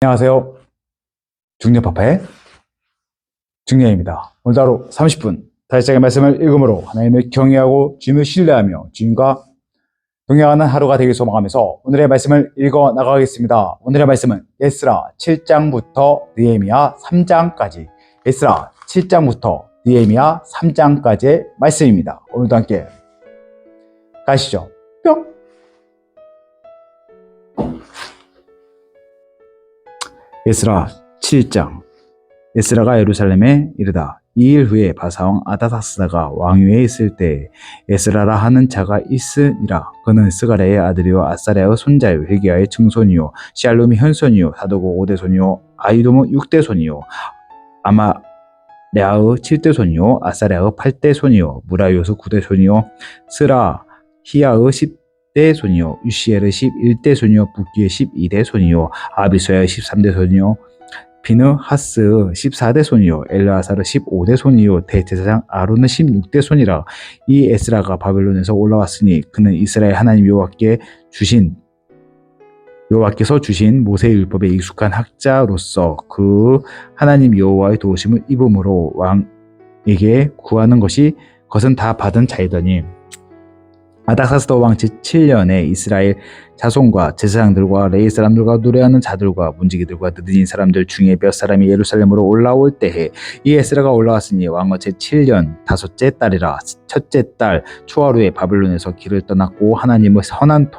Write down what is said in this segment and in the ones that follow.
안녕하세요. 중년파파의 중년입니다. 오늘도 하루 30분 달짝의 말씀을 읽음으로 하나님을 경외하고 주님을 신뢰하며 주님과 동행하는 하루가 되길 소망하면서 오늘의 말씀을 읽어 나가겠습니다. 오늘의 말씀은 에스라 7장부터 느헤미야 3장까지 에스라 7장부터 느헤미야 3장까지의 말씀입니다. 오늘도 함께 가시죠. 뿅! 에스라 7장. 에스라가 예루살렘에 이르다 2일 후에 바사왕 아다사스다가 왕위에 있을 때 에스라라 하는 자가 있으니라. 그는 스가랴의 아들이요 아사랴의 손자요 hil기야의 증손이요 시알lum이 현손이요 사도고 5대 손이요 아히도무 6대 손이요 아마랴의 7대 손이요 아사랴의 8대 손이요 무라요스 9대 손이요 스라히야의 10대 손이요 유시엘의 11대 손이요 북기의 12대 손이요 아비소야의 13대 손이요 비느하스 14대 손이요 엘르아사르 15대 손이요 대제사장 아론은 16대 손이라. 이 에스라가 바벨론에서 올라왔으니 그는 이스라엘 하나님 여호와께서 주신 모세의 율법에 익숙한 학자로서 그 하나님 여호와의 도우심을 입음으로 왕에게 구하는 것은 다 받은 자이더니 아닥사스다 왕 제7년에 이스라엘 자손과 제사장들과 레위 사람들과 노래하는 자들과 문지기들과 느드닌 사람들 중에 몇 사람이 예루살렘으로 올라올 때에 이 에스라가 올라왔으니 왕은 제7년 다섯째 달이라. 첫째 달 초하루에 바벨론에서 길을 떠났고 하나님의 선한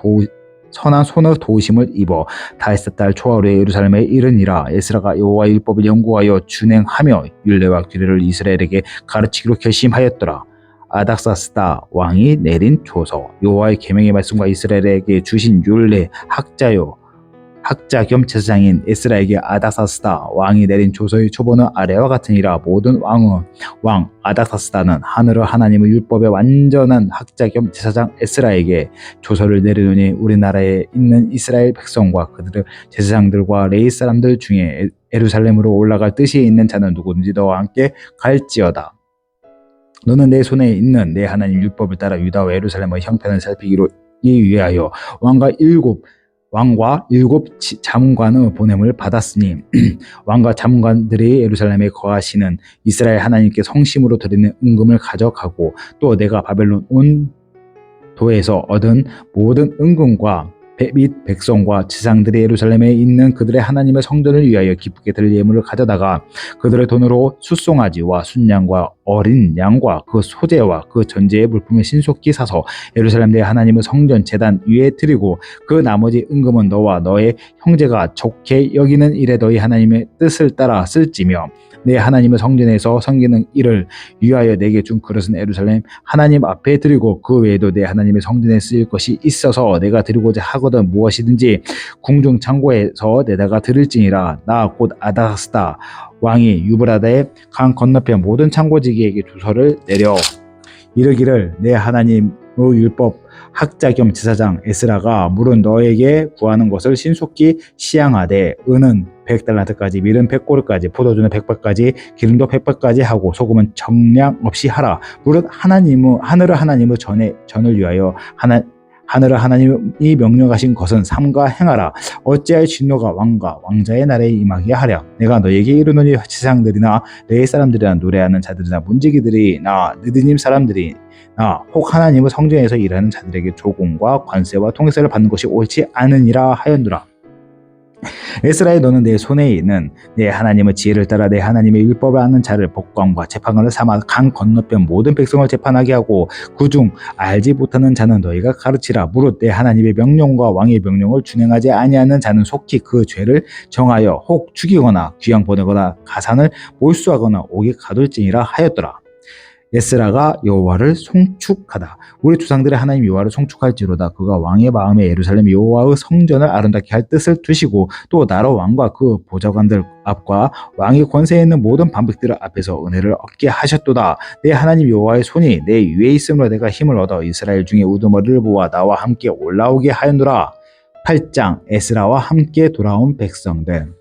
손의 도우심을 입어 다섯째 달 초하루에 예루살렘에 이르니라. 에스라가 여호와의 율법을 연구하여 준행하며 율례와 규례를 이스라엘에게 가르치기로 결심하였더라. 아닥사스다 왕이 내린 조서 여호와의 계명의 말씀과 이스라엘에게 주신 율례 학자 겸 제사장인 에스라에게 아닥사스다 왕이 내린 조서의 초본은 아래와 같으니라. 모든 왕 아닥사스다는 하늘의 하나님의 율법의 완전한 학자 겸 제사장 에스라에게 조서를 내리노니 우리나라에 있는 이스라엘 백성과 그들의 제사장들과 레위 사람들 중에 예루살렘으로 올라갈 뜻이 있는 자는 누구든지 너와 함께 갈지어다. 너는 내 손에 있는 내 하나님 율법을 따라 유다와 예루살렘의 형편을 살피기로 위하여 왕과 일곱 자문관의 보냄을 받았으니 왕과 자문관들이 예루살렘에 거하시는 이스라엘 하나님께 성심으로 드리는 은금을 가져가고 또 내가 바벨론 온 도에서 얻은 모든 은금과 및 백성과 지상들이 예루살렘에 있는 그들의 하나님의 성전을 위하여 기쁘게 드릴 예물을 가져다가 그들의 돈으로 숫송아지와 순양과 어린 양과 그 소재와 그 전제의 물품을 신속히 사서 예루살렘 내 하나님의 성전 제단 위에 드리고 그 나머지 은금은 너와 너의 형제가 좋게 여기는 일에 너희 하나님의 뜻을 따라 쓸지며 내 하나님의 성전에서 섬기는 일을 위하여 내게 준 그릇은 예루살렘 하나님 앞에 드리고 그 외에도 내 하나님의 성전에 쓰일 것이 있어서 내가 드리고자 하거든 무엇이든지 궁중 창고에서 내다가 드릴지니라. 나 곧 아닥사스다 왕이 유브라다의 강 건너편 모든 창고지기에게 주소를 내려 이르기를 내 하나님의 율법 학자 겸 제사장 에스라가 물은 너에게 구하는 것을 신속히 시향하되 은은 100달란트까지 밀은 100고르까지 포도주는 100발까지 기름도 100발까지 하고 소금은 정량 없이 하라. 무릇 하늘의 하나님의 전을 위하여 하늘의 하나님이 명령하신 것은 삼가 행하라. 어찌하여 진노가 왕과 왕자의 날에 임하게 하랴. 내가 너에게 이르노니 지상들이나 레위 사람들이나 노래하는 자들이나 문지기들이나 느드님 사람들이나 혹 하나님의 성전에서 일하는 자들에게 조공과 관세와 통세를 받는 것이 옳지 않으니라 하였노라. 에스라의 너는 내 손에 있는 내 하나님의 지혜를 따라 내 하나님의 율법을 아는 자를 법관과 재판관을 삼아 강 건너편 모든 백성을 재판하게 하고 그중 알지 못하는 자는 너희가 가르치라. 무릇 내 하나님의 명령과 왕의 명령을 준행하지 아니하는 자는 속히 그 죄를 정하여 혹 죽이거나 귀양 보내거나 가산을 몰수하거나 옥에 가둘지니라 하였더라. 에스라가 여호와를 송축하다. 우리 조상들의 하나님 여호와를 송축할지로다. 그가 왕의 마음에 예루살렘 여호와의 성전을 아름답게 할 뜻을 두시고 또 나로 왕과 그 보좌관들 앞과 왕의 권세에 있는 모든 반백들 앞에서 은혜를 얻게 하셨도다. 내 하나님 여호와의 손이 내 위에 있으므로 내가 힘을 얻어 이스라엘 중에 우두머리를 모아 나와 함께 올라오게 하였노라. 8장 에스라와 함께 돌아온 백성들.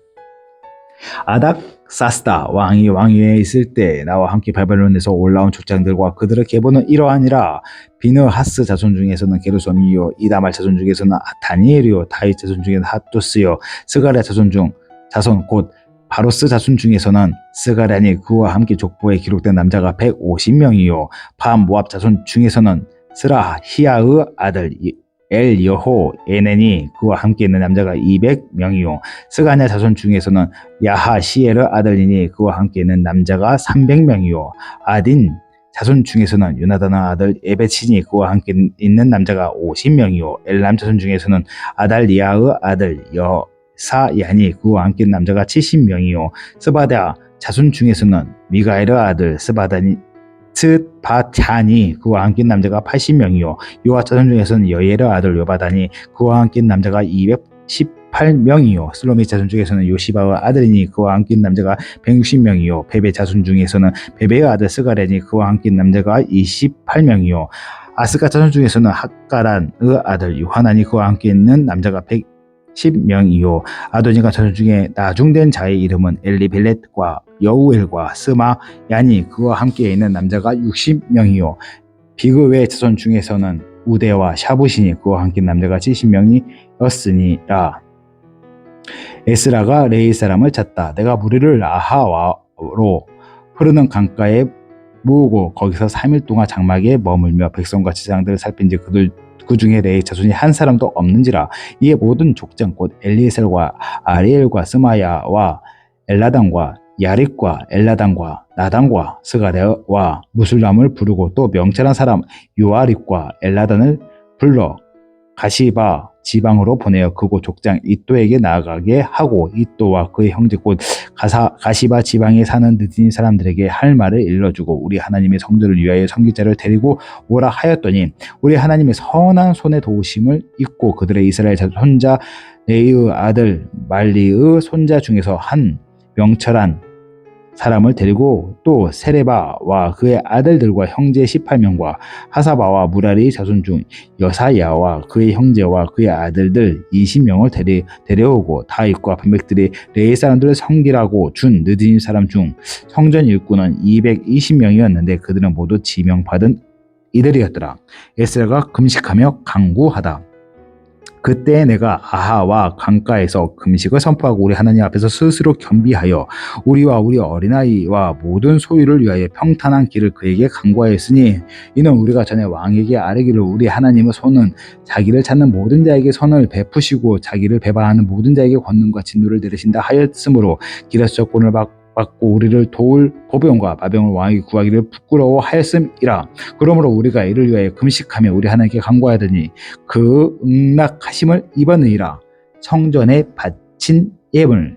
아닥사스다 왕이 왕위에 있을 때 나와 함께 바벨론에서 올라온 족장들과 그들의 계보는 이러하니라. 비느하스 자손 중에서는 게르솜이요 이다말 자손 중에서는 다니엘이요 다윗 자손 중에는 핫도스요 스가랴 자손 중 자손 곧 바로스 자손 중에서는 스가랴니 그와 함께 족보에 기록된 남자가 150명이요 파 모압 자손 중에서는 스라히야의 아들 엘여호 에넨이 그와 함께 있는 남자가 200명이요 스가냐 자손 중에서는 야하시엘의 아들이니 그와 함께 있는 남자가 300명이요 아딘 자손 중에서는 요나단의 아들 에베치니 그와 함께 있는 남자가 50명이요 엘람 자손 중에서는 아달리아의 아들 여사야니 그와 함께 있는 남자가 70명이요 스바다 자손 중에서는 미가엘의 아들 스바찬이 그와 함께 있는 남자가 80명이요 요아 자손 중에서는 여엘의 아들 요바다니 그와 함께 있는 남자가 218명이요 슬로미 자손 중에서는 요시바의 아들이니 그와 함께 있는 남자가 160명이요 베베 자손 중에서는 베베의 아들 스가랴니 그와 함께 있는 남자가 28명이요 아스가 자손 중에서는 학가란의 아들 요하나니 그와 함께 있는 남자가 110명이요 아도니가 자손 중에 나중된 자의 이름은 엘리벨렛과 여우엘과 스마야니 그와 함께 있는 남자가 60명이요 비그웨 자손 중에서는 우데와 샤부시니 그와 함께 있는 남자가 70명이었으니라. 에스라가 레이 사람을 찾다. 내가 무리를 아하와로 흐르는 강가에 모으고 거기서 3일 동안 장막에 머물며 백성과 제사장들을 살핀지 그 중에 레이 자손이 한 사람도 없는지라. 이에 모든 족장 곧 엘리에셀과 아리엘과 스마야와 엘라단과 야립과 엘라단과 나단과 스가랴와 무술람을 부르고 또 명철한 사람 요아립과 엘라단을 불러 가시바 지방으로 보내어 그곳 족장 이또에게 나아가게 하고 이또와 그의 형제 곧 가시바 지방에 사는 느딘 사람들에게 할 말을 일러주고 우리 하나님의 성전을 위하여 선기자를 데리고 오라 하였더니 우리 하나님의 선한 손의 도우심을 잊고 그들의 이스라엘 손자 레이의 아들 말리의 손자 중에서 한 명철한 사람을 데리고 또 세레바와 그의 아들들과 형제 18명과 하사바와 무라리 자손 중 여사야와 그의 형제와 그의 아들들 20명을 데려오고 다윗과 반백들이 레이 사람들을 섬기라고 준 느딘 사람 중 성전 일꾼은 220명이었는데 그들은 모두 지명받은 이들이었더라. 에스라가 금식하며 간구하다. 그때 내가 아하와 강가에서 금식을 선포하고 우리 하나님 앞에서 스스로 겸비하여 우리와 우리 어린아이와 모든 소유를 위하여 평탄한 길을 그에게 간구하였으니 이는 우리가 전에 왕에게 아뢰기를 우리 하나님의 손은 자기를 찾는 모든 자에게 선을 베푸시고 자기를 배반하는 모든 자에게 권능과 진노를 내리신다 하였으므로 길에서 적군을 받고 우리를 도울 보병과 마병을 왕에게 구하기를 부끄러워하였음이라. 그러므로 우리가 이를 위하여 금식하며 우리 하나님께 간구하더니 그 응낙하심을 입었느니라. 성전에 바친 예물.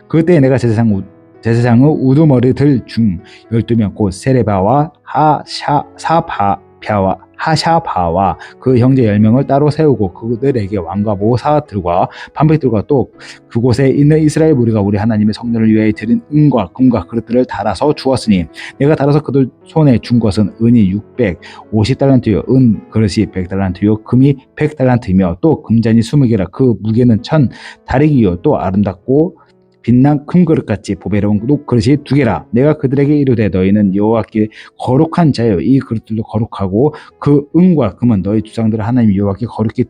그때 내가 제사장의 우두머리들 중 12명 곧 세레바와 하샤바와 그 형제 10명을 따로 세우고 그들에게 왕과 모사들과 반백들과 또 그곳에 있는 이스라엘 무리가 우리 하나님의 성전을 위하여 드린 은과 금과 그릇들을 달아서 주었으니 내가 달아서 그들 손에 준 것은 은이 650달란트요 은 그릇이 100달란트요 금이 100달란트이며 또 금잔이 20개라 그 무게는 1000다리기요 또 아름답고 빛난 금그릇같이 보배로운 녹그릇이 2개라. 내가 그들에게 이르되 너희는 여호와께 거룩한 자여 이 그릇들도 거룩하고 그 은과 금은 너희 주상들 하나님 여호와께 거룩히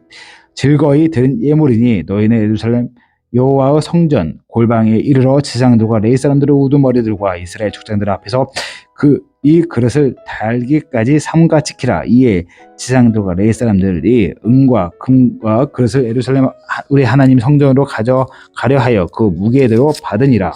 즐거이 드린 예물이니 너희는 예루살렘 여호와의 성전 골방에 이르러 제사장들과 레위 사람들의 우두머리들과 이스라엘 족장들 앞에서 이 그릇을 달기까지 삼가 지키라. 이에 제사장들과 레위 사람들이 은과 금과 그릇을 예루살렘 우리 하나님 성전으로 가져가려 하여 그 무게대로 받으니라.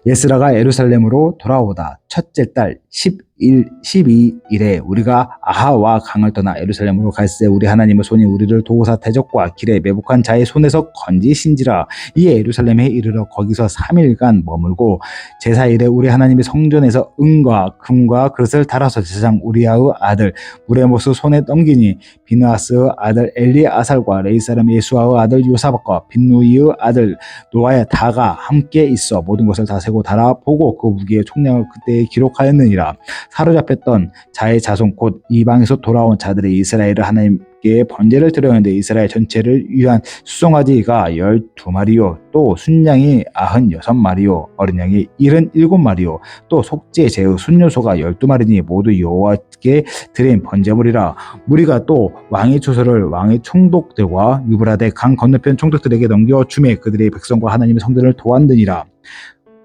에스라가 예루살렘으로 돌아오다 첫째 달 12일에 우리가 아하와 강을 떠나 예루살렘으로 갈새 우리 하나님의 손이 우리를 도우사 대적과 길에 매복한 자의 손에서 건지신지라. 이에 예루살렘에 이르러 거기서 3일간 머물고 제사일에 우리 하나님의 성전에서 은과 금과 그릇을 달아서 제사장 우리아의 아들 무레모스 손에 넘기니 비느하스의 아들 엘리아살과 레위 사람 예수아의 아들 요사박과 빈누이의 아들 노아야 다가 함께 있어 모든 것을 다 세고 달아보고 그 무게의 총량을 그때 성경책에 기록하였느니라. 사로잡혔던 자의 자손 곧 이방에서 돌아온 자들의 이스라엘을 하나님께 번제를 드렸는데 이스라엘 전체를 위한 수송아지가 12마리요 또 순양이 96마리요 어린 양이 77마리요 또 속죄 제의 순요소가 12마리니 모두 여호와께 드린 번제물이라. 무리가 또 왕의 초소를 왕의 총독들과 유브라데 강 건너편 총독들에게 넘겨 주매 그들의 백성과 하나님의 성전을 도왔느니라.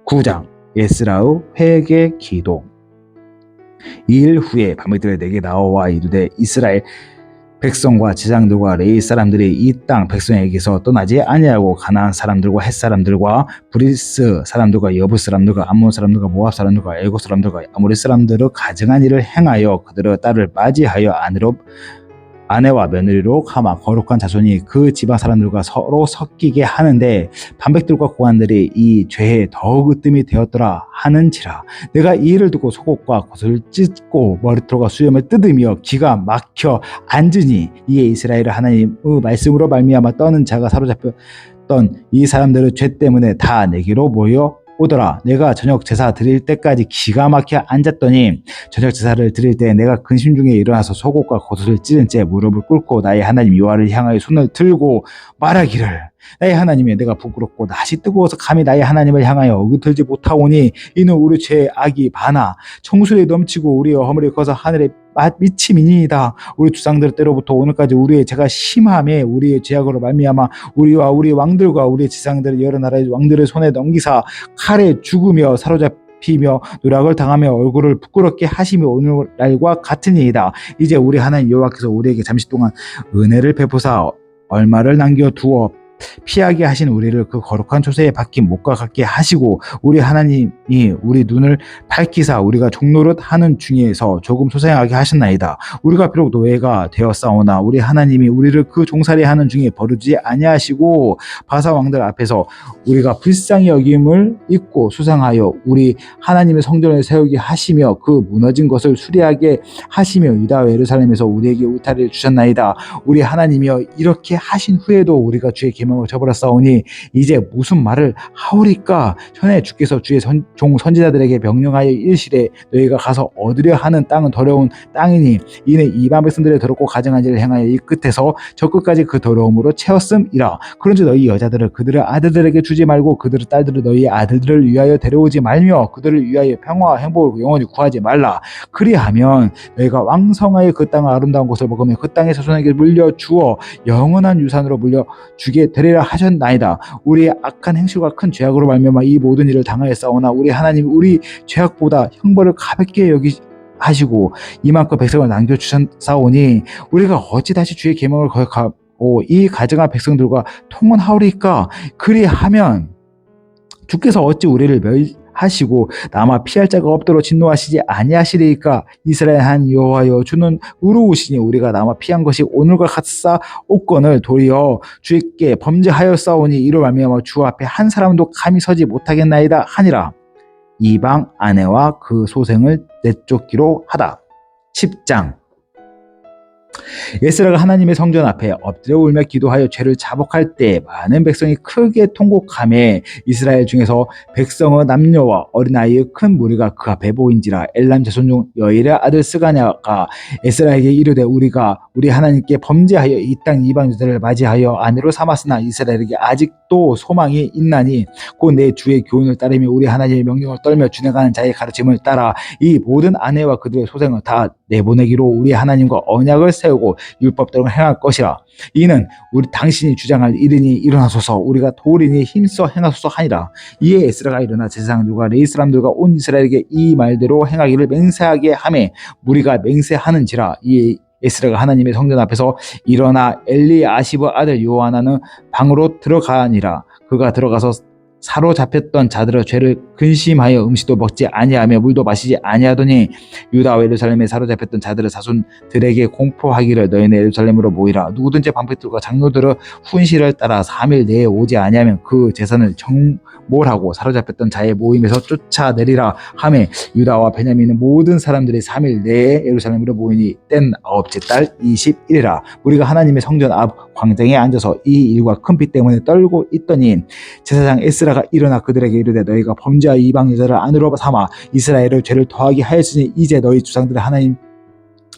9장 에스라의 회개 기도. 이 일 후에 밤이들에 내게 나와 이르되 이스라엘 백성과 제장들과 레위 사람들이 이 땅 백성에게서 떠나지 아니하고 가나안 사람들과 헷 사람들과 브리스 사람들과 여부 사람들과 암몬 사람들과 모압 사람들과 애굽 사람들과 아모리 사람들의 가증한 일을 행하여 그들의 딸을 맞이하여 아내와 며느리로 가마 거룩한 자손이 그 지방 사람들과 서로 섞이게 하는데 반백들과 고관들이 이 죄에 더욱 으뜸이 되었더라 하는지라. 내가 이 일을 듣고 속옷과 겉을 찢고 머리털과 수염을 뜯으며 기가 막혀 앉으니 이에 이스라엘 하나님의 말씀으로 말미암아 떠는 자가 사로잡혔던 이 사람들의 죄 때문에 다 내게로 모여 오더라. 내가 저녁 제사 드릴 때까지 기가 막혀 앉았더니 저녁 제사를 드릴 때 내가 근심 중에 일어나서 속옷과 겉옷을 찢은 채 무릎을 꿇고 나의 하나님 여호와를 향하여 손을 들고 말하기를 나의 하나님이 내가 부끄럽고 낯이 뜨거워서 감히 나의 하나님을 향하여 어긋들지 못하오니 이는 우리 죄의 악이 많아 청술에 넘치고 우리의 허물이 커서 하늘에 미침이니이다. 우리 주상들 때로부터 오늘까지 우리의 죄가 심함에 우리의 죄악으로 말미암아 우리와 우리 왕들과 우리의 지상들을 여러 나라의 왕들의 손에 넘기사 칼에 죽으며 사로잡히며 누락을 당하며 얼굴을 부끄럽게 하시며 오늘날과 같으니이다. 이제 우리 하나님 여호와께서 우리에게 잠시 동안 은혜를 베푸사 얼마를 남겨두어 피하게 하신 우리를 그 거룩한 초세에 박힌 못과 같게 하시고 우리 하나님이 우리 눈을 밝히사 우리가 종노릇 하는 중에서 조금 소생하게 하셨나이다. 우리가 비록 노예가 되었사오나 우리 하나님이 우리를 그 종살이 하는 중에 버리지 아니하시고 바사 왕들 앞에서 우리가 불쌍히 여김을 잊고 수상하여 우리 하나님의 성전을 세우게 하시며 그 무너진 것을 수리하게 하시며 유다와 예루살렘에서 우리에게 울타리를 주셨나이다. 우리 하나님이여 이렇게 하신 후에도 우리가 주의 계명을 저버렸사오니 이제 무슨 말을 하오리까? 전에 주께서 주의 종 선지자들에게 명령하여 이르시되 너희가 가서 얻으려 하는 땅은 더러운 땅이니 이는 이방 백성들의 더럽고 가증한 일을 행하여 이 끝에서 저 끝까지 그 더러움으로 채웠음이라. 그런즉 너희 여자들을 그들의 아들들에게 주지 말고 그들의 딸들을 너희 아들들을 위하여 데려오지 말며 그들을 위하여 평화와 행복을 영원히 구하지 말라. 그리하면 너희가 왕성하여 그 땅의 아름다운 곳을 먹으며 그 땅의 자손에게 물려주어 영원한 유산으로 물려주게 되리라 하셨나이다. 우리의 악한 행실과 큰 죄악으로 말미암아 이 모든 일을 당하였사오나 우리 하나님 우리 죄악보다 형벌을 가볍게 하시고 이만큼 백성을 남겨주셨사오니 우리가 어찌 다시 주의 계명을 거역하고 이 가증한 백성들과 통혼하오리까? 그리하면 주께서 어찌 우리를 멸하시고 남아 피할 자가 없도록 진노하시지 아니하시리까? 이스라엘 한 여호와여 주는 의로우시니 우리가 남아 피한 것이 오늘과 같사 옷건을 도리어 주께 범죄하였사오니 이로 말미암아 주 앞에 한 사람도 감히 서지 못하겠나이다 하니라. 이방 아내와 그 소생을 내쫓기로 하다. 10장 에스라가 하나님의 성전 앞에 엎드려 울며 기도하여 죄를 자복할 때 많은 백성이 크게 통곡하며 이스라엘 중에서 백성의 남녀와 어린아이의 큰 무리가 그 앞에 보인지라. 엘람 자손 중 여일의 아들 스가냐가 에스라에게 이르되 우리가 우리 하나님께 범죄하여 이 땅 이방 유다를 맞이하여 아내로 삼았으나 이스라엘에게 아직도 소망이 있나니 곧 내 주의 교훈을 따르며 우리 하나님의 명령을 떨며 준행하는 자의 가르침을 따라 이 모든 아내와 그들의 소생을 다 내보내기로 우리 하나님과 언약을 세우고 율법대로 행할 것이라. 이는 우리 당신이 주장할 일이니 일어나소서 우리가 도리니 힘써 행하소서 하니라. 이에 에스라가 일어나 제사장들과 레위 사람들과 온 이스라엘에게 이 말대로 행하기를 맹세하게 하매 무리가 맹세하는지라. 이에 에스라가 하나님의 성전 앞에서 일어나 엘리아십의 아들 요하나는 방으로 들어가니라. 그가 들어가서 사로잡혔던 자들의 죄를 근심하여 음식도 먹지 아니하며 물도 마시지 아니하더니 유다와 예루살렘에 사로잡혔던 자들의 자손들에게 공포하기를 너희는 예루살렘으로 모이라. 누구든지 방백들과 장로들의 훈시를 따라 3일 내에 오지 아니하면 그 재산을 정몰하고 사로잡혔던 자의 모임에서 쫓아내리라 하매 유다와 베냐민의 모든 사람들이 3일 내에 예루살렘으로 모이니 땐 9째 달 21일이라. 우리가 하나님의 성전 앞 광장에 앉아서 이 일과 큰 피 때문에 떨고 있더니 제사장 에스라가 일어나 그들에게 이르되 너희가 범죄하여 이방 여자를 아내로 삼아 이스라엘의 죄를 더하게 하였으니 이제 너희 주상들의 하나님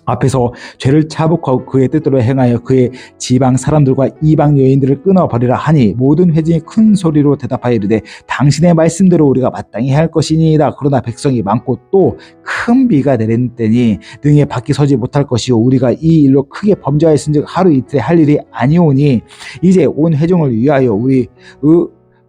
앞에서 죄를 자복하고 그의 뜻대로 행하여 그의 지방 사람들과 이방 여인들을 끊어버리라 하니 모든 회중이 큰 소리로 대답하여 이르되 당신의 말씀대로 우리가 마땅히 할 것이니이다. 그러나 백성이 많고 또 큰 비가 내리니 등에 밖에 서지 못할 것이요 우리가 이 일로 크게 범죄하였은즉 하루 이틀에 할 일이 아니오니 이제 온 회중을 위하여 우리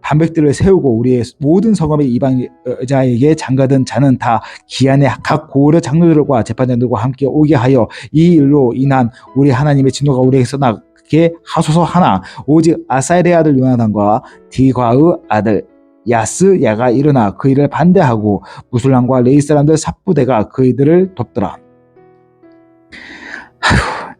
반백들을 세우고 우리의 모든 성읍의 이방 여자에게 장가든 자는 다 기한에 각 고을의 장로들과 재판장들과 함께 오게 하여 이 일로 인한 우리 하나님의 진노가 우리에게서 나게 하소서 하나 오직 아사엘의 아들 요나단과 디과의 아들 야스야가 일어나 그 일을 반대하고 무술람과 레이 사람들 삽부대가 그들을 돕더라.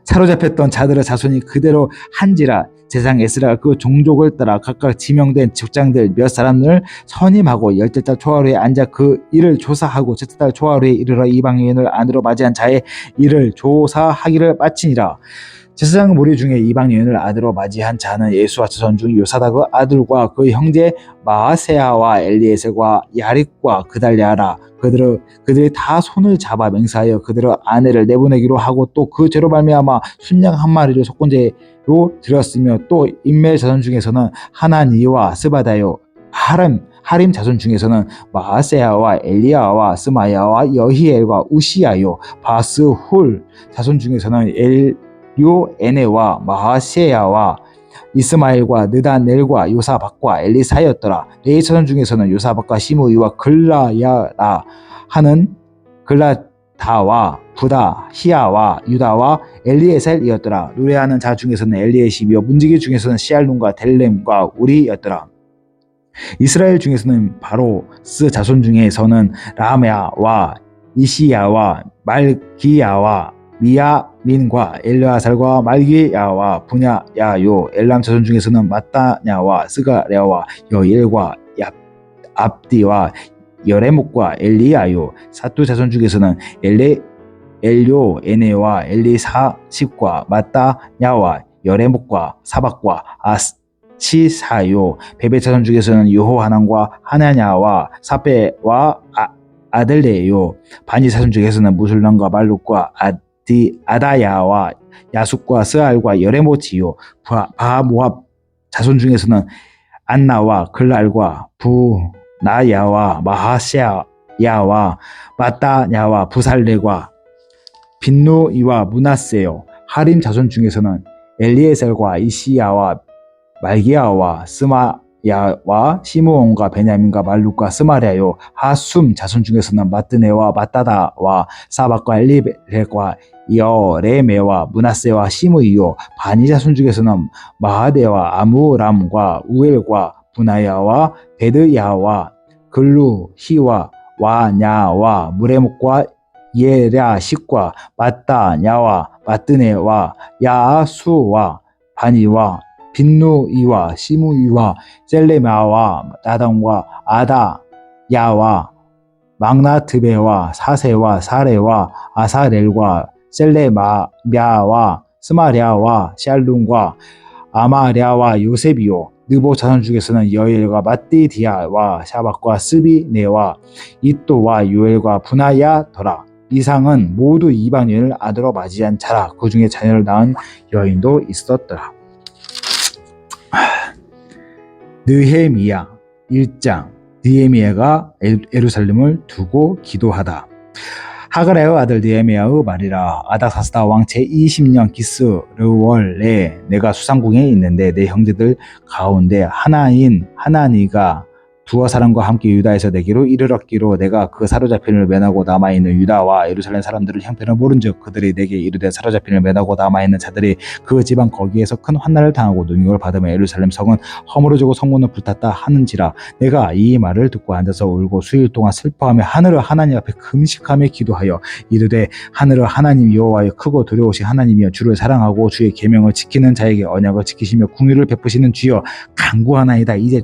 사로잡혔던 자들의 자손이 그대로 한지라 제사장 에스라가 그 종족을 따라 각각 지명된 직장들 몇 사람을 선임하고 열째 달 초하루에 앉아 그 일을 조사하고 첫째 달 초하루에 이르러 이방 여인을 안으로 맞이한 자의 일을 조사하기를 마치니라. 제사장 무리 중에 이방 여인을 아들로 맞이한 자는 예수와 자손 중 요사닥의 아들과 그 형제 마아세야와 엘리에셀과 야릭과 그달랴라. 그들이 다 손을 잡아 맹세하여 그들의 아내를 내보내기로 하고 또 그 죄로 말미암아 순양 한 마리를 속건제로 드렸으며 또 인멜 자손 중에서는 하나니와 스바다요 하림 자손 중에서는 마아세야와 엘리야와 스마야와 여히엘과 우시야요 바스훌 자손 중에서는 요에네와 마하세야와 이스마엘과 느다넬과 요사박과 엘리사였더라. 레이 자손 중에서는 요사박과 시므이와 글라야라 하는 글라다와 부다 히야와 유다와 엘리에셀이었더라. 노래하는 자 중에서는 엘리에십이요 문지기 중에서는 시알룸과 델렘과 우리였더라. 이스라엘 중에서는 바로스 자손 중에서는 라메아와 이시야와 말기야와 미야민과 엘르아살과 말기야와 분야야요 엘람 자손 중에서는 마따냐와 스가랴와 여일과 압디와 여레목과 엘리야요 사투 자손 중에서는 엘료에네와 엘리사십과 마따냐와 여레목과 사박과 아시사요 베베 자손 중에서는 여호하난과 하나냐와 사베와 아들레요 바니 자손 중에서는 무술람과 말룩과 아다야와 야숙과 스알과 여레모치요 바모압 자손 중에서는 안나와 글랄과 부나야와 마하시야와 마따냐와 부살레과 빈누이와 문하세요 하림 자손 중에서는 엘리에셀과 이시야와 말기야와 스마야와 시므온과 베냐민과 말룩과 스마랴요 하숨 자손 중에서는 마뜨네와 마따다와 사박과 엘리벨과 여레메와 문하세와 시므이요 바니 자손 중에서는 마하데와 아무람과 우엘과 분하야와 베드야와 글루히와 와냐와 무레목과 예랴식과 마따냐와 마뜨네와 야수와 바니와 빈누이와 시므이와 셀레마와 나단과 아다야와 막나트베와 사세와 사레와 아사렐과 셀레마랴와 스마랴와 샬룸과 아마랴와 요셉이요 느보 자손 중에서는 여엘과 마띠디아와 샤박과 스비네와 이또와 요엘과 분하야더라. 이상은 모두 이방 여인을 아들로 맞이한 자라. 그 중에 자녀를 낳은 여인도 있었더라. 느헤미야 1장 느헤미야가 예루살렘을 두고 기도하다. 하가랴의 아들 느헤미야의 말이라. 아닥사스다 왕 제20년 기스르월에 내가 수상궁에 있는데 내 형제들 가운데 하나인 하나니가 두어 사람과 함께 유다에서 내게로 이르렀기로 내가 그 사로잡힌을 면하고 남아있는 유다와 예루살렘 사람들을 형편을 모른즉 그들이 내게 이르되 사로잡힌을 면하고 남아있는 자들이 그 지방 거기에서 큰 환난을 당하고 능욕을 받으며 예루살렘 성은 허물어지고 성문은 불탔다 하는지라. 내가 이 말을 듣고 앉아서 울고 수일 동안 슬퍼하며 하늘을 하나님 앞에 금식하며 기도하여 이르되 하늘을 하나님 여호와여 크고 두려우신 하나님이여 주를 사랑하고 주의 계명을 지키는 자에게 언약을 지키시며 궁유를 베푸시는 주여 간구하나이다. 이제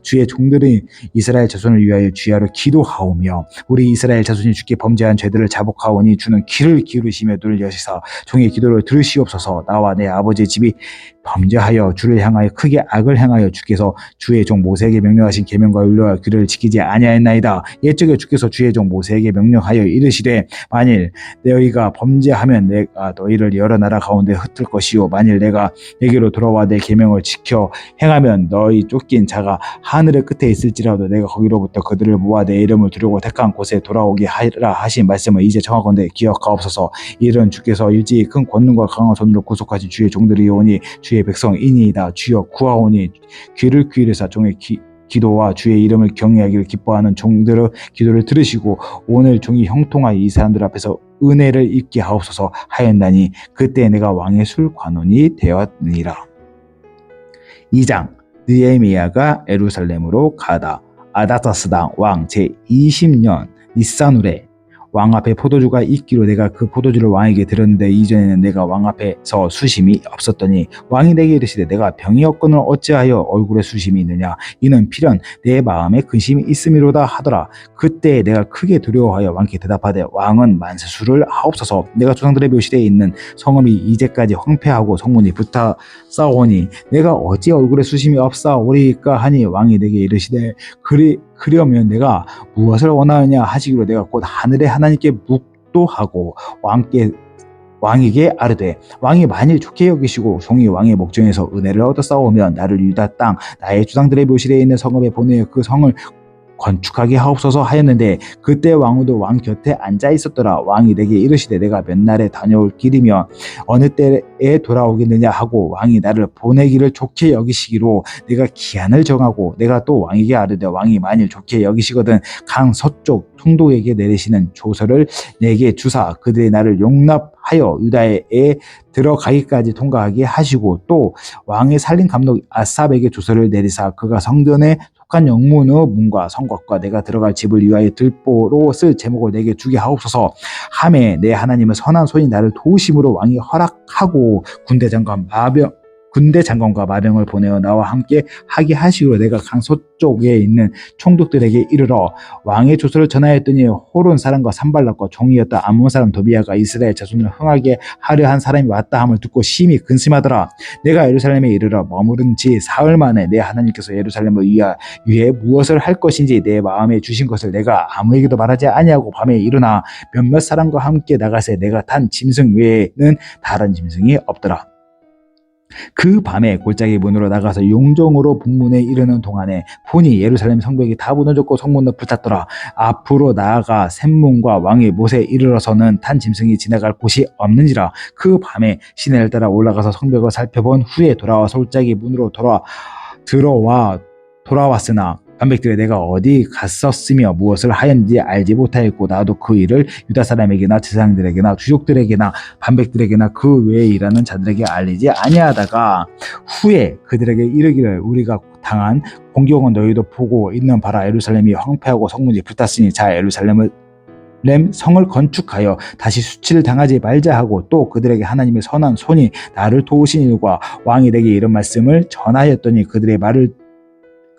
주의 종들이 이스라엘 자손을 위하여 주야로 기도하오며 우리 이스라엘 자손이 주께 범죄한 죄들을 자복하오니 주는 귀를 기울이시며 눈을 여시사 종의 기도를 들으시옵소서. 나와 내 아버지의 집이 범죄하여 주를 향하여 크게 악을 행하여 주께서 주의 종 모세에게 명령하신 계명과 율례와 규례를 지키지 아니하였나이다. 옛적에 주께서 주의 종 모세에게 명령하여 이르시되 만일 너희가 범죄하면 내가 너희를 여러 나라 가운데 흩을 것이요 만일 내가 내게로 돌아와 내 계명을 지켜 행하면 너희 쫓긴 자가 하늘의 끝에 있을지라도 내가 거기로부터 그들을 모아 내 이름을 두려고 택한 곳에 돌아오게 하라 하신 말씀을 이제 청하건대 기억하옵소서. 이런 주께서 일찍이 큰 권능과 강한 손으로 구속하신 주의 종들이오니 주의 백성이니이다. 주여 구하오니 귀를 기울여사 종의 기도와 주의 이름을 경외하기를 기뻐하는 종들의 기도를 들으시고 오늘 종이 형통하여 이 사람들 앞에서 은혜를 입게 하옵소서 하였나니 그때 내가 왕의 술관원이 되었느니라. 2장 느헤미야가 예루살렘으로 가다. 아닥사스다 왕 제20년 니산울에 왕 앞에 포도주가 있기로 내가 그 포도주를 왕에게 드렸는데 이전에는 내가 왕 앞에서 수심이 없었더니 왕이 내게 이르시되 내가 병이 없거늘 어찌하여 얼굴에 수심이 있느냐 이는 필연 내 마음에 근심이 있음이로다 하더라. 그때 내가 크게 두려워하여 왕께 대답하되 왕은 만세수를 하옵소서. 내가 조상들의 묘실에 있는 성읍이 이제까지 황폐하고 성문이 붙어 싸우니 내가 어찌 얼굴에 수심이 없사오리까 하니 왕이 내게 이르시되 그러면 내가 무엇을 원하느냐 하시기로 내가 곧 하늘의 하나님께 묵도하고 왕에게 아뢰되 왕이 만일 좋게 여기시고 종이 왕의 목전에서 은혜를 얻어 싸우면 나를 유다 땅 나의 조상들의 묘실에 있는 성읍에 보내어 그 성을 건축하게 하옵소서 하였는데 그때 왕후도 왕 곁에 앉아 있었더라. 왕이 내게 이르시되 내가 몇 날에 다녀올 길이며 어느 때에 돌아오겠느냐 하고 왕이 나를 보내기를 좋게 여기시기로 내가 기한을 정하고 내가 또 왕에게 아뢰되 왕이 만일 좋게 여기시거든 강 서쪽 통도에게 내리시는 조서를 내게 주사 그들이 나를 용납하여 유다에 들어가기까지 통과하게 하시고 또 왕의 살림 감독 아삽에게 조서를 내리사 그가 성전에 속한 영문의 문과 성곽과 내가 들어갈 집을 위하여 들보로 쓸 제목을 내게 주게 하옵소서 하매 내 하나님은 선한 손이 나를 도우심으로 왕이 허락하고 군대 장관과 마병을 보내어 나와 함께 하게 하시기로 내가 강 서쪽에 있는 총독들에게 이르러 왕의 조서를 전하였더니 호론 사람과 산발락과 종이었다 암몬 사람 도비아가 이스라엘 자손을 흥하게 하려 한 사람이 왔다 함을 듣고 심히 근심하더라. 내가 예루살렘에 이르러 머무른 지 사흘 만에 내 하나님께서 예루살렘을 위해 무엇을 할 것인지 내 마음에 주신 것을 내가 아무에게도 말하지 아니하고 밤에 일어나 몇몇 사람과 함께 나가세 내가 탄 짐승 외에는 다른 짐승이 없더라. 그 밤에 골짜기 문으로 나가서 용정으로 북문에 이르는 동안에 보니 예루살렘 성벽이 다 무너졌고 성문도 불탔더라. 앞으로 나아가 샘문과 왕의 못에 이르러서는 탄 짐승이 지나갈 곳이 없는지라. 그 밤에 시내를 따라 올라가서 성벽을 살펴본 후에 돌아와 골짜기 문으로 돌아왔으나 반백들에 내가 어디 갔었으며 무엇을 하였는지 알지 못하였고 나도 그 일을 유다 사람에게나 제사장들에게나 주족들에게나 반백들에게나 그 외에 일하는 자들에게 알리지 아니하다가 후에 그들에게 이르기를 우리가 당한 공경은 너희도 보고 있는 바라. 예루살렘이 황폐하고 성문이 불탔으니 자 예루살렘을 성을 건축하여 다시 수치를 당하지 말자 하고 또 그들에게 하나님의 선한 손이 나를 도우신 일과 왕이 내게 이런 말씀을 전하였더니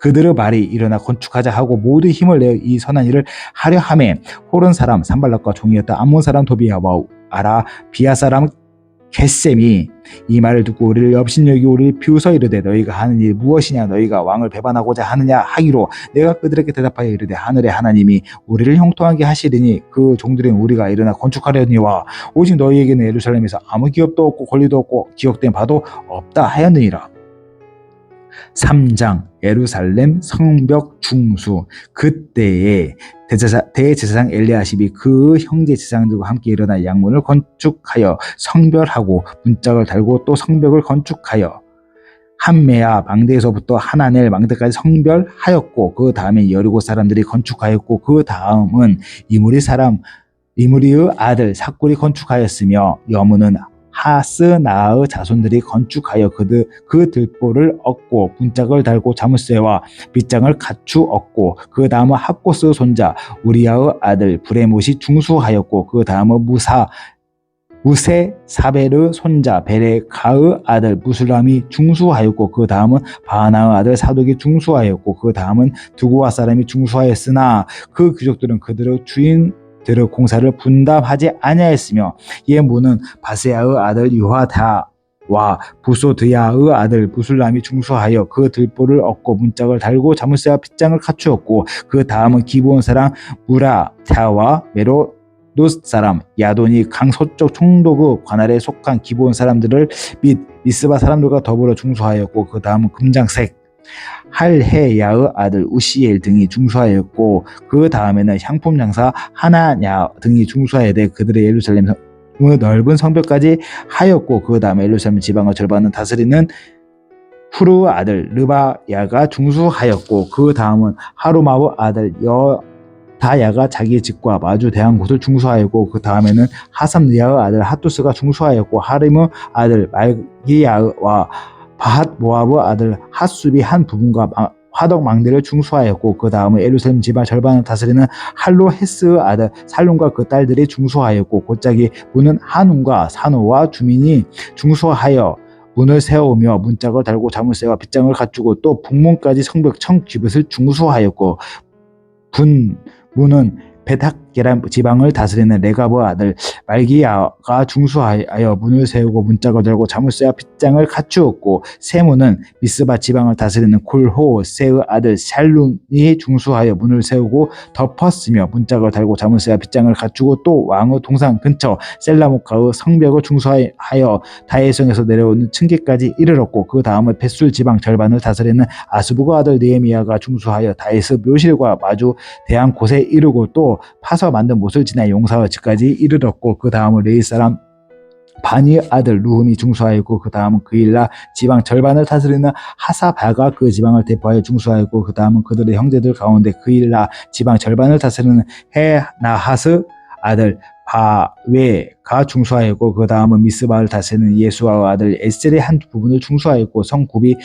그들의 말이 일어나 건축하자 하고 모두 힘을 내어 이 선한 일을 하려 하매 호른 사람 산발락과 종이었다 암몬 사람 도비아와 아라비아 사람 겟셈이 이 말을 듣고 우리를 업신여기 우리를 비웃어 이르되 너희가 하는 일이 무엇이냐 너희가 왕을 배반하고자 하느냐 하기로 내가 그들에게 대답하여 이르되 하늘의 하나님이 우리를 형통하게 하시리니 그 종들은 우리가 일어나 건축하려니와 오직 너희에게는 예루살렘에서 아무 기업도 없고 권리도 없고 기억된 바도 없다 하였느니라. 3장 예루살렘 성벽 중수. 그때에 대제사장 엘리야십이 그 형제 제사장들과 함께 일어나 양문을 건축하여 성별하고 문짝을 달고 또 성벽을 건축하여 함메아 망대에서부터 하나넬 망대까지 성별하였고 그 다음에 여리고 사람들이 건축하였고 그 다음은 이무리의 아들 삭굴이 건축하였으며 여문은 하스나의 자손들이 건축하여 그 들보를 얻고 문짝을 달고 자무쇠와 빗장을 갖추었고 그 다음은 학고스 손자 우리야의 아들 브레못이 중수하였고 그 다음은 무세 사베르 손자 베레가의 아들 무술람이 중수하였고 그 다음은 바하나의 아들 사독이 중수하였고 그 다음은 두고와 사람이 중수하였으나 그 귀족들은 그들의 주인들의 공사를 분담하지 아니하였으며 이에 문은 바세아의 아들 요하다와 부소드야의 아들 부술람이 중수하여 그 들보를 얻고 문짝을 달고 자물쇠와 빗장을 갖추었고 그 다음은 기브온 사람 무라자와 메로노스 사람 야돈이 강서쪽 총독의 관할에 속한 기브온 사람들을 및 미스바 사람들과 더불어 중수하였고 그 다음은 금장색 할헤야의 아들 우시엘 등이 중수하였고 그 다음에는 향품 장사 하나냐 등이 중수하여되 그들의 예루살렘 넓은 성벽까지 하였고 그 다음에 예루살렘 지방의 절반을 다스리는 후르의 아들 르바야가 중수하였고 그 다음은 하루마의 아들 여다야가 자기의 집과 마주 대한 곳을 중수하였고 그 다음에는 하삼리아의 아들 하투스가 중수하였고 하림의 아들 말기야와 바핫 모압의 아들 핫숲이 한 부분과 화덕 망대를 중수하였고 그 다음에 예루살렘 지방 절반을 다스리는 할로헤스의 아들 살룸과 그 딸들이 중수하였고 곧자기 문은 한움과 산호와 주민이 중수하여 문을 세우며 문짝을 달고 자물쇠와 빗장을 갖추고 또 북문까지 성벽 청 기빗을 중수하였고 문은 베탁게람 지방을 다스리는 레갑의 아들 말기야가 중수하여 문을 세우고 문짝을 달고 자물쇠와 빗장을 갖추었고 세문은 미스바 지방을 다스리는 콜호세의 아들 샬룸이 중수하여 문을 세우고 덮었으며 문짝을 달고 자물쇠와 빗장을 갖추고 또 왕의 동산 근처 셀라모카의 성벽을 중수하여 다에성에서 내려오는 층계까지 이르렀고 그 다음은 벳술 지방 절반을 다스리는 아스부가 아들 느헤미야가 중수하여 다에스 묘실과 마주 대한 곳에 이르고 또 파서 만든 못을 지나 용사의 집까지 이르렀고 그 다음은 레이 사람 바니의 아들 루흠이 중수하였고 그 다음은 그일라 지방 절반을 다스리는 하사바가 그 지방을 대표하여 중수하였고 그 다음은 그들의 형제들 가운데 그일라 지방 절반을 다스리는 헤나하스 아들 바웨가 중수하였고 그 다음은 미스바를 다스리는 예수아의 아들 에셀의 한 부분을 중수하였고 성구비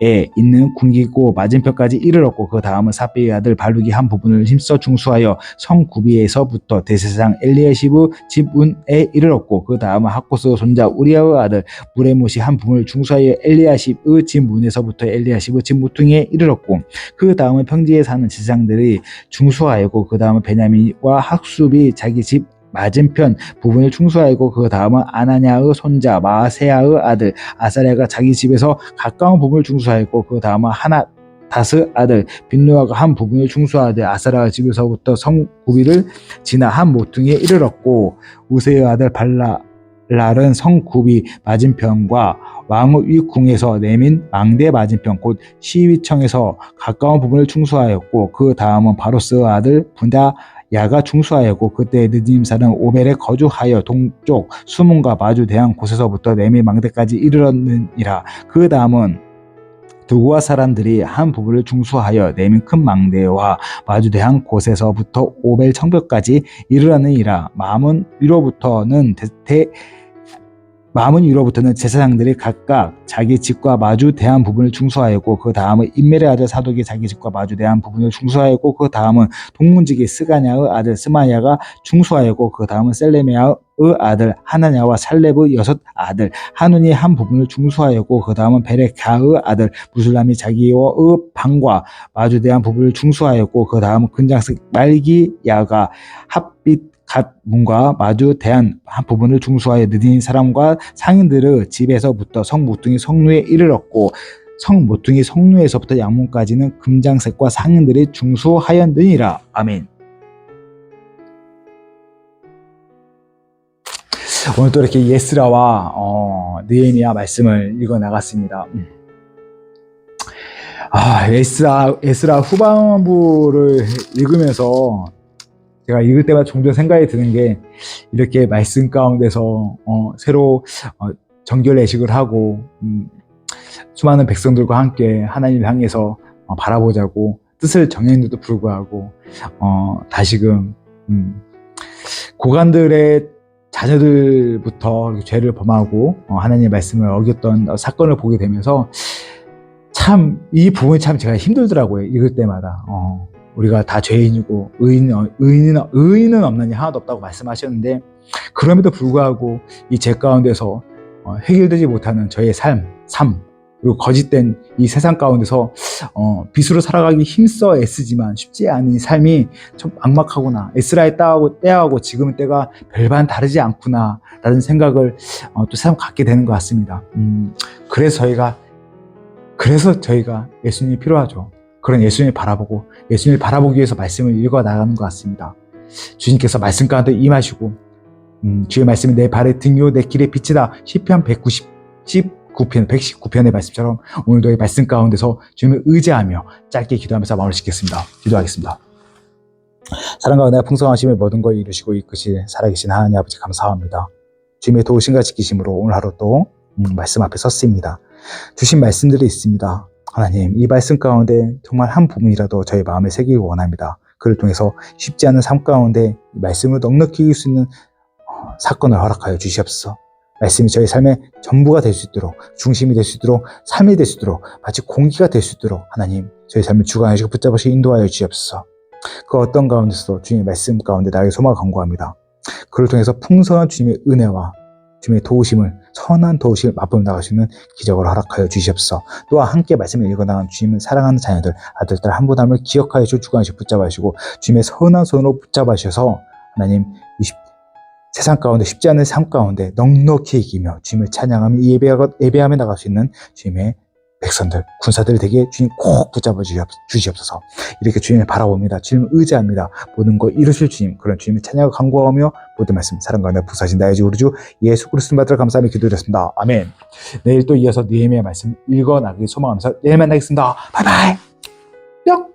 에 있는 군기고 맞은편까지 이르렀고 그 다음은 사비의 아들 발룩이 한 부분을 힘써 중수하여 성구비에서부터 대제사장 엘리야시브 집문에 이르렀고 그 다음은 하코스 손자 우리아의 아들 무레못이 한 부분을 중수하여 엘리야시브의 집문에서부터 엘리야시브 집무퉁에 이르렀고 그 다음은 평지에 사는 제사장들이 중수하였고 그 다음은 베냐민과 학습이 자기 집 맞은편 부분을 중수하였고 그 다음은 아나냐의 손자 마세야의 아들 아사랴가 자기 집에서 가까운 부분을 중수하였고 그 다음은 하나다스 아들 빈누아가 한 부분을 중수하되 아사랴의 집에서부터 성구비를 지나 한 모퉁이에 이르렀고 우세의 아들 발랄은 성구비 맞은편과 왕의 위궁에서 내민 망대 맞은편 곧 시위청에서 가까운 부분을 중수하였고 그 다음은 바로스의 아들 분다야가 중수하였고 그때 느디님사는 오벨에 거주하여 동쪽 수문과 마주 대한 곳에서부터 내민 망대까지 이르렀느니라. 그 다음은 두고와 사람들이 한 부분을 중수하여 내민 큰 망대와 마주대한 곳에서부터 오벨 성벽까지 이르렀느니라. 마문 위로부터는 제사장들이 각각 자기 집과 마주 대한 부분을 중수하였고 그 다음은 인멜의 아들 사독이 자기 집과 마주 대한 부분을 중수하였고 그 다음은 동문지기 스가냐의 아들 스마야가 중수하였고 그 다음은 셀레미야의 아들 하나냐와 살렙의 6 아들 하눈이 한 부분을 중수하였고 그 다음은 베레카의 아들 무술람이 자기의 방과 마주 대한 부분을 중수하였고 그 다음은 근장색 말기야가 핫빛 갓문과 마주 대한 한 부분을 중수하여 느딘 사람과 상인들의 집에서부터 성모퉁이 성루에 이르렀고 성모퉁이 성루에서부터 양문까지는 금장색과 상인들이 중수하였느니라. 아멘. 오늘 또 이렇게 예스라와 느헤미야 말씀을 읽어 나갔습니다. 에스라 후반부를 읽으면서 제가 읽을 때마다 종종 생각이 드는 게 이렇게 말씀 가운데서 새로 정결 예식을 하고 수많은 백성들과 함께 하나님을 향해서 바라보자고 뜻을 정했는데도 불구하고 다시금 고관들의 자녀들부터 죄를 범하고 하나님의 말씀을 어겼던 사건을 보게 되면서 참 이 부분이 참 제가 힘들더라고요. 읽을 때마다. 우리가 다 죄인이고 의인은 없느니 하나도 없다고 말씀하셨는데 그럼에도 불구하고 이 죄 가운데서 해결되지 못하는 저의 삶 그리고 거짓된 이 세상 가운데서 빛으로 살아가기 힘써 애쓰지만 쉽지 않은 이 삶이 좀 막막하구나. 에스라의 때하고 지금의 때가 별반 다르지 않구나 라는 생각을 또 새삼 갖게 되는 것 같습니다. 그래서 저희가 예수님이 필요하죠. 그런 예수님을 바라보기 위해서 말씀을 읽어 나가는 것 같습니다. 주님께서 말씀 가운데 임하시고 주의 말씀이 내 발의 등이요 내 길의 빛이다. 시편 119편의 말씀처럼 오늘도 이 말씀 가운데서 주님을 의지하며 짧게 기도하면서 마무리 짓겠습니다. 기도하겠습니다. 사랑과 은혜와 풍성하심의 모든 걸 이루시고 이끄실 살아계신 하나님 아버지 감사합니다. 주님의 도우심과 지키심으로 오늘 하루 또 말씀 앞에 섰습니다. 주신 말씀들이 있습니다. 하나님, 이 말씀 가운데 정말 한 부분이라도 저희 마음에 새기기 원합니다. 그를 통해서 쉽지 않은 삶 가운데 이 말씀을 넉넉히 이길 수 있는 사건을 허락하여 주시옵소서. 말씀이 저희 삶의 전부가 될 수 있도록, 중심이 될 수 있도록, 삶이 될 수 있도록, 마치 공기가 될 수 있도록 하나님, 저희 삶을 주관하시고 붙잡으시고 인도하여 주시옵소서. 그 어떤 가운데서도 주님의 말씀 가운데 나에게 소망을 간구합니다. 그를 통해서 풍성한 주님의 은혜와 주님의 도우심을, 선한 도우심을 맛보며 나갈 수 있는 기적을 허락하여 주시옵소서. 또한 함께 말씀을 읽어나간 주님을 사랑하는 자녀들, 아들, 딸 한 분 한 분을 기억하여 주시고 주관하시고 붙잡아 주시고 주님의 선한 손으로 붙잡아 주셔서 하나님, 이 세상 가운데 쉽지 않은 삶 가운데 넉넉히 이기며 주님을 찬양하며 예배하며 나갈 수 있는 주님의 백성들, 군사들이 되게 주님 꼭 붙잡아 주시옵소서. 이렇게 주님을 바라봅니다. 주님을 의지합니다. 모든 걸 이루실 주님, 그런 주님의 찬양을 간구하며 모든 말씀 사랑과 은혜 부사신 나의 주 우리 주 예수 그리스도 받들어 감사하며 기도드렸습니다. 아멘. 내일 또 이어서 느헤미야 말씀 읽어 나가기 소망하면서 내일 만나겠습니다. 바이바이. 뿅.